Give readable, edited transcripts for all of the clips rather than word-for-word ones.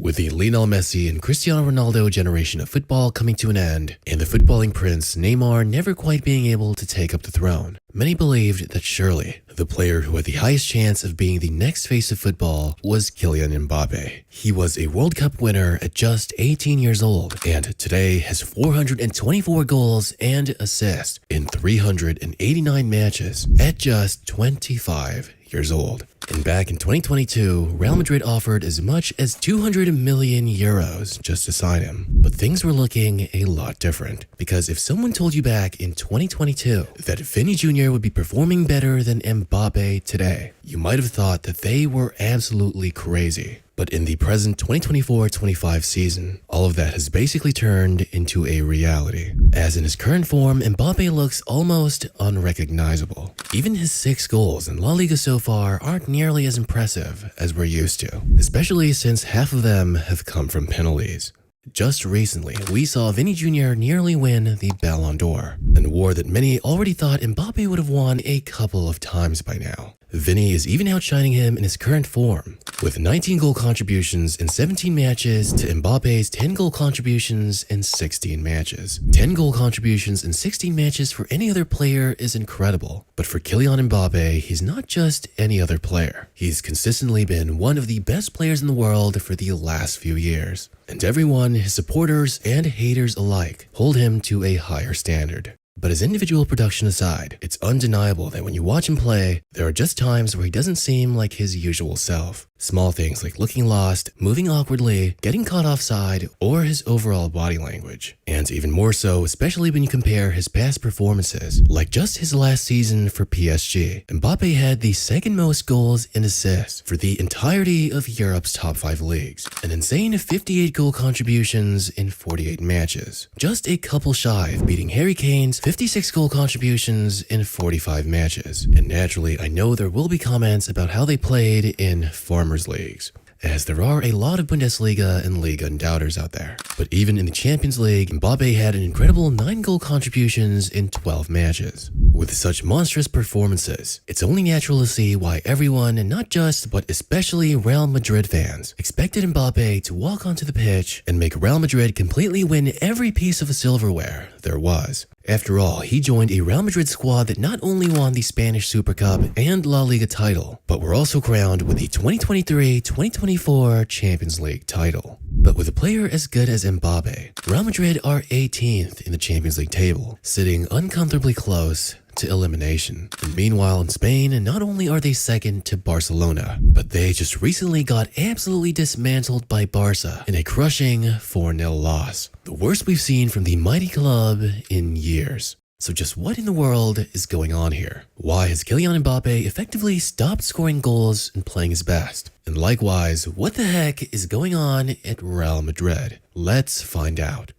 With the Lionel Messi and Cristiano Ronaldo generation of football coming to an end, and the footballing prince Neymar never quite being able to take up the throne, many believed that surely the player who had the highest chance of being the next face of football was Kylian Mbappe. He was a World Cup winner at just 18 years old, and today has 424 goals and assists in 389 matches at just 25 years old. And back in 2022, Real Madrid offered as much as 200 million euros just to sign him. But things were looking a lot different, because if someone told you back in 2022 that Vinny Jr. would be performing better than Mbappe today, you might have thought that they were absolutely crazy. But in the present 2024-25 season, all of that has basically turned into a reality. As in his current form, Mbappe looks almost unrecognizable. Even his 6 goals in La Liga so far aren't nearly as impressive as we're used to, especially since half of them have come from penalties. Just recently, we saw Vinny Jr. nearly win the Ballon d'Or, an award that many already thought Mbappe would have won a couple of times by now. Vinny is even outshining him in his current form, with 19 goal contributions in 17 matches to Mbappe's 10 goal contributions in 16 matches. 10 goal contributions in 16 matches for any other player is incredible, but for Kylian Mbappe, he's not just any other player. He's consistently been one of the best players in the world for the last few years, and everyone, his supporters and haters alike, hold him to a higher standard. But his individual production aside, it's undeniable that when you watch him play, there are just times where he doesn't seem like his usual self. Small things like looking lost, moving awkwardly, getting caught offside, or his overall body language. And even more so, especially when you compare his past performances, like just his last season for PSG. Mbappe had the second most goals and assists for the entirety of Europe's top 5 leagues, an insane 58 goal contributions in 48 matches, just a couple shy of beating Harry Kane's 56 goal contributions in 45 matches. And naturally, I know there will be comments about how they played in farmers leagues, as there are a lot of Bundesliga and Liga doubters out there. But even in the Champions League, Mbappe had an incredible 9 goal contributions in 12 matches. With such monstrous performances, it's only natural to see why everyone, and not just, but especially Real Madrid fans, expected Mbappe to walk onto the pitch and make Real Madrid completely win every piece of silverware there was. After all, he joined a Real Madrid squad that not only won the Spanish Super Cup and La Liga title, but were also crowned with the 2023-2024 Champions League title. But with a player as good as Mbappe, Real Madrid are 18th in the Champions League table, sitting uncomfortably close to elimination. And meanwhile, in Spain, not only are they second to Barcelona, but they just recently got absolutely dismantled by Barca in a crushing 4-0 loss. The worst we've seen from the mighty club in years. So just what in the world is going on here? Why has Kylian Mbappe effectively stopped scoring goals and playing his best? And likewise, what the heck is going on at Real Madrid? Let's find out.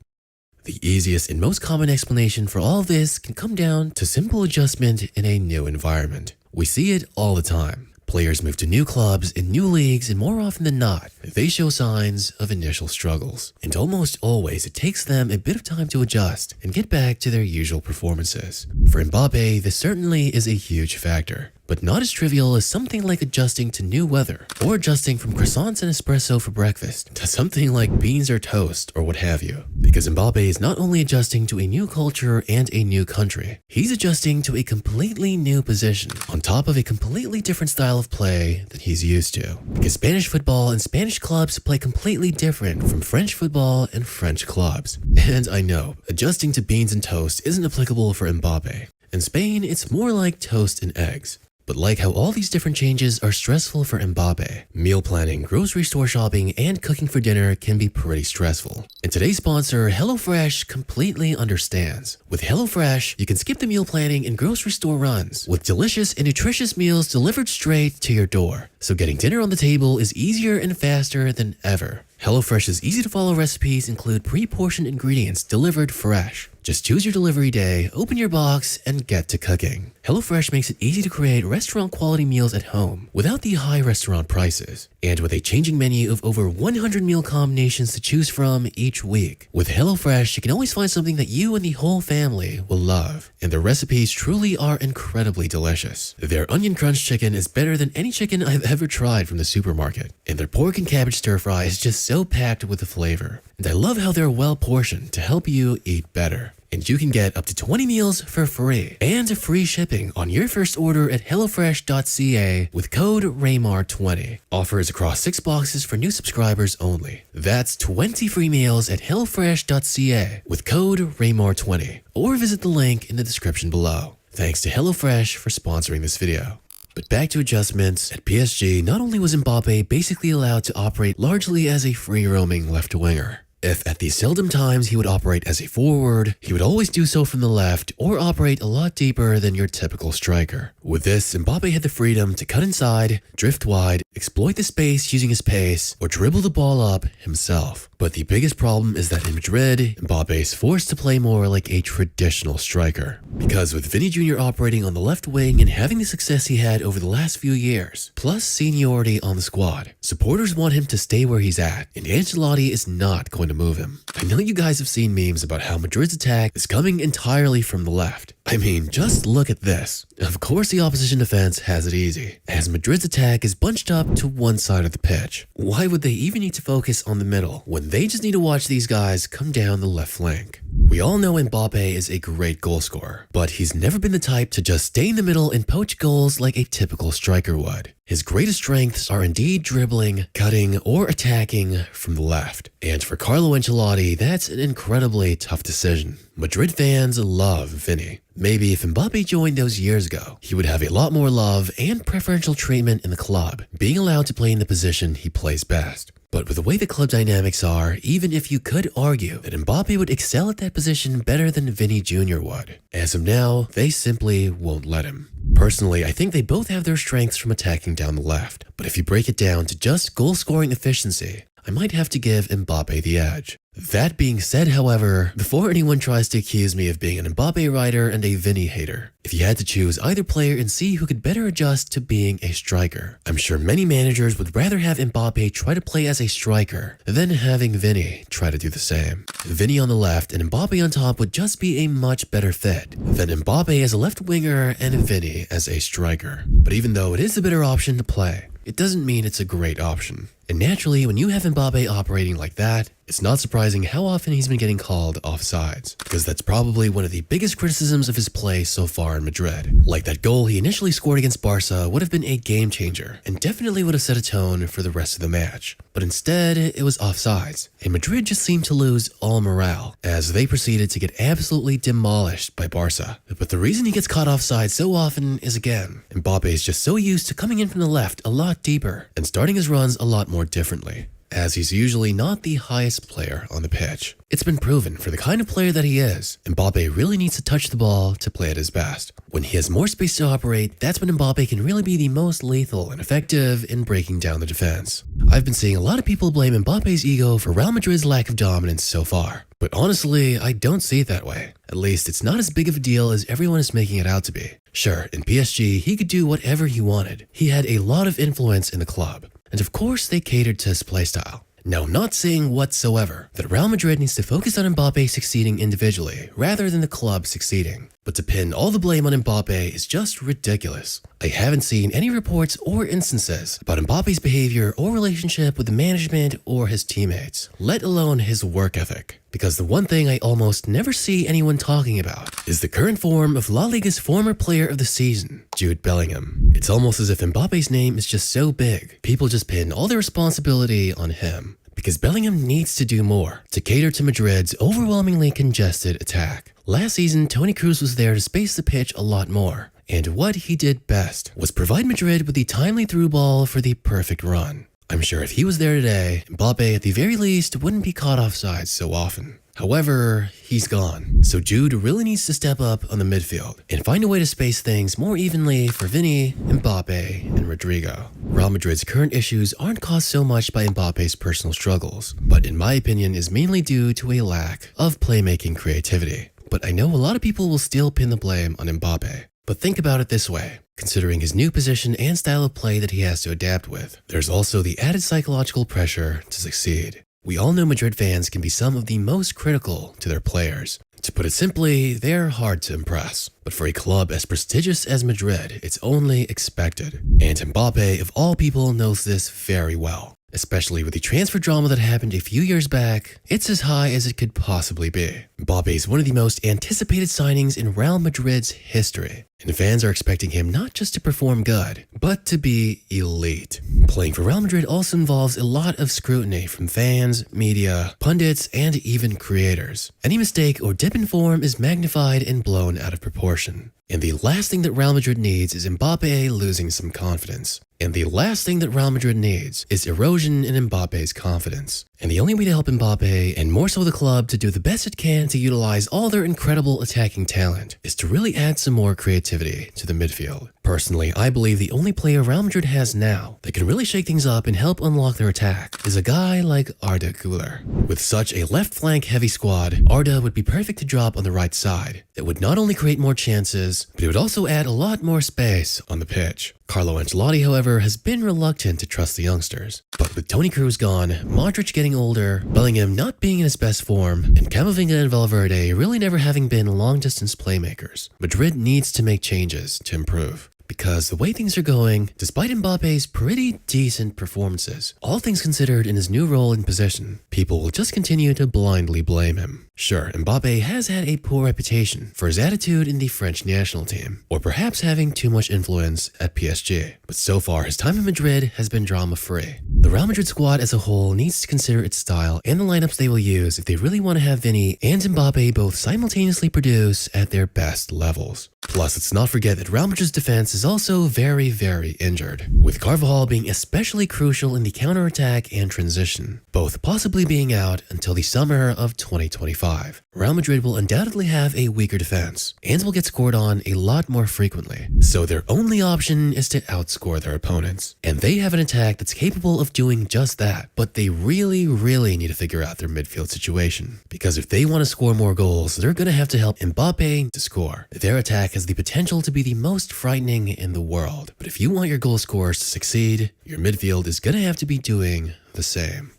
The easiest and most common explanation for all of this can come down to simple adjustment in a new environment. We see it all the time. Players move to new clubs in new leagues, and more often than not, they show signs of initial struggles. And almost always, it takes them a bit of time to adjust and get back to their usual performances. For Mbappe, this certainly is a huge factor, but not as trivial as something like adjusting to new weather, or adjusting from croissants and espresso for breakfast to something like beans or toast or what have you. Because Mbappe is not only adjusting to a new culture and a new country, he's adjusting to a completely new position, on top of a completely different style of play that he's used to. Because Spanish football and Spanish clubs play completely different from French football and French clubs. And I know, adjusting to beans and toast isn't applicable for Mbappe. In Spain, it's more like toast and eggs. But like how all these different changes are stressful for Mbappe, meal planning, grocery store shopping, and cooking for dinner can be pretty stressful. And today's sponsor, HelloFresh, completely understands. With HelloFresh, you can skip the meal planning and grocery store runs, with delicious and nutritious meals delivered straight to your door. So getting dinner on the table is easier and faster than ever. HelloFresh's easy-to-follow recipes include pre-portioned ingredients delivered fresh. Just choose your delivery day, open your box, and get to cooking. HelloFresh makes it easy to create restaurant-quality meals at home without the high restaurant prices. And with a changing menu of over 100 meal combinations to choose from each week. With HelloFresh, you can always find something that you and the whole family will love. And their recipes truly are incredibly delicious. Their onion crunch chicken is better than any chicken I've ever tried from the supermarket. And their pork and cabbage stir fry is just so so packed with flavor. And I love how they're well portioned to help you eat better. And you can get up to 20 meals for free and free shipping on your first order at HelloFresh.ca with code RAYMAR20. Offers across 6 boxes for new subscribers only. That's 20 free meals at HelloFresh.ca with code RAYMAR20. Or visit the link in the description below. Thanks to HelloFresh for sponsoring this video. But back to adjustments, at PSG, not only was Mbappe basically allowed to operate largely as a free-roaming left-winger. If at these seldom times he would operate as a forward, he would always do so from the left or operate a lot deeper than your typical striker. With this, Mbappe had the freedom to cut inside, drift wide, exploit the space using his pace, or dribble the ball up himself. But the biggest problem is that in Madrid, Mbappe is forced to play more like a traditional striker. Because with Vini Jr. operating on the left wing and having the success he had over the last few years, plus seniority on the squad, supporters want him to stay where he's at, and Ancelotti is not going to move him. I know you guys have seen memes about how Madrid's attack is coming entirely from the left. I mean, just look at this. Of course the opposition defense has it easy, as Madrid's attack is bunched up to one side of the pitch. Why would they even need to focus on the middle when they just need to watch these guys come down the left flank? We all know Mbappe is a great goal scorer, but he's never been the type to just stay in the middle and poach goals like a typical striker would. His greatest strengths are indeed dribbling, cutting, or attacking from the left. And for Carlo Ancelotti, that's an incredibly tough decision. Madrid fans love Vini. Maybe if Mbappe joined those years ago, he would have a lot more love and preferential treatment in the club, being allowed to play in the position he plays best. But with the way the club dynamics are, even if you could argue that Mbappe would excel at that position better than Vini Jr. would, as of now, they simply won't let him. Personally, I think they both have their strengths from attacking down the left, but if you break it down to just goal-scoring efficiency, I might have to give Mbappe the edge. That being said, however, before anyone tries to accuse me of being an Mbappe rider and a Vini hater, if you had to choose either player and see who could better adjust to being a striker, I'm sure many managers would rather have Mbappe try to play as a striker than having Vini try to do the same. Vini on the left and Mbappe on top would just be a much better fit than Mbappe as a left winger and Vini as a striker. But even though it is the better option to play, it doesn't mean it's a great option. And naturally, when you have Mbappe operating like that, it's not surprising how often he's been getting called offsides, because that's probably one of the biggest criticisms of his play so far in Madrid. Like that goal he initially scored against Barca would have been a game changer, and definitely would have set a tone for the rest of the match. But instead, it was offsides, and Madrid just seemed to lose all morale, as they proceeded to get absolutely demolished by Barca. But the reason he gets caught offside so often is, again, Mbappe is just so used to coming in from the left a lot deeper, and starting his runs a lot more differently, as he's usually not the highest player on the pitch. It's been proven for the kind of player that he is, Mbappe really needs to touch the ball to play at his best. When he has more space to operate, that's when Mbappe can really be the most lethal and effective in breaking down the defense. I've been seeing a lot of people blame Mbappe's ego for Real Madrid's lack of dominance so far, but honestly, I don't see it that way. At least it's not as big of a deal as everyone is making it out to be. Sure, in PSG, he could do whatever he wanted. He had a lot of influence in the club, and of course they catered to his playstyle. Now, I'm not saying whatsoever that Real Madrid needs to focus on Mbappe succeeding individually rather than the club succeeding. But to pin all the blame on Mbappe is just ridiculous. I haven't seen any reports or instances about Mbappe's behavior or relationship with the management or his teammates, let alone his work ethic. Because the one thing I almost never see anyone talking about is the current form of La Liga's former player of the season, Jude Bellingham. It's almost as if Mbappe's name is just so big, people just pin all their responsibility on him. Because Bellingham needs to do more to cater to Madrid's overwhelmingly congested attack. Last season, Toni Kroos was there to space the pitch a lot more, and what he did best was provide Madrid with the timely through ball for the perfect run. I'm sure if he was there today, Mbappe at the very least wouldn't be caught offside so often. However, he's gone, so Jude really needs to step up on the midfield and find a way to space things more evenly for Vini, Mbappe, and Rodrigo. Real Madrid's current issues aren't caused so much by Mbappe's personal struggles, but in my opinion is mainly due to a lack of playmaking creativity. But I know a lot of people will still pin the blame on Mbappe. But think about it this way. Considering his new position and style of play that he has to adapt with, there's also the added psychological pressure to succeed. We all know Madrid fans can be some of the most critical to their players. To put it simply, they're hard to impress. But for a club as prestigious as Madrid, it's only expected. And Mbappe, of all people, knows this very well. Especially with the transfer drama that happened a few years back, it's as high as it could possibly be. Mbappe is one of the most anticipated signings in Real Madrid's history, and fans are expecting him not just to perform good, but to be elite. Playing for Real Madrid also involves a lot of scrutiny from fans, media, pundits, and even creators. Any mistake or dip in form is magnified and blown out of proportion. And the last thing that Real Madrid needs is Mbappe losing some confidence. And the last thing that Real Madrid needs is erosion in Mbappe's confidence. And the only way to help Mbappe, and more so the club, to do the best it can to utilize all their incredible attacking talent is to really add some more creativity to the midfield. Personally, I believe the only player Real Madrid has now that can really shake things up and help unlock their attack is a guy like Arda Güler. With such a left flank heavy squad, Arda would be perfect to drop on the right side. It would not only create more chances, but it would also add a lot more space on the pitch. Carlo Ancelotti, however, has been reluctant to trust the youngsters. But with Toni Kroos gone, Modric getting older, Bellingham not being in his best form, and Camavinga and Valverde really never having been long-distance playmakers, Madrid needs to make changes to improve. Because the way things are going, despite Mbappe's pretty decent performances, all things considered in his new role and position, people will just continue to blindly blame him. Sure, Mbappe has had a poor reputation for his attitude in the French national team, or perhaps having too much influence at PSG, but so far his time in Madrid has been drama-free. The Real Madrid squad as a whole needs to consider its style and the lineups they will use if they really want to have Vinny and Mbappe both simultaneously produce at their best levels. Plus, let's not forget that Real Madrid's defense is also very, very injured, with Carvajal being especially crucial in the counter-attack and transition, both possibly being out until the summer of 2025. Real Madrid will undoubtedly have a weaker defense, and will get scored on a lot more frequently, so their only option is to outscore their opponents. And they have an attack that's capable of doing just that, but they really, really need to figure out their midfield situation, because if they want to score more goals, they're going to have to help Mbappe to score. Their attack has the potential to be the most frightening in the world, but if you want your goal scorers to succeed, your midfield is going to have to be doing the same.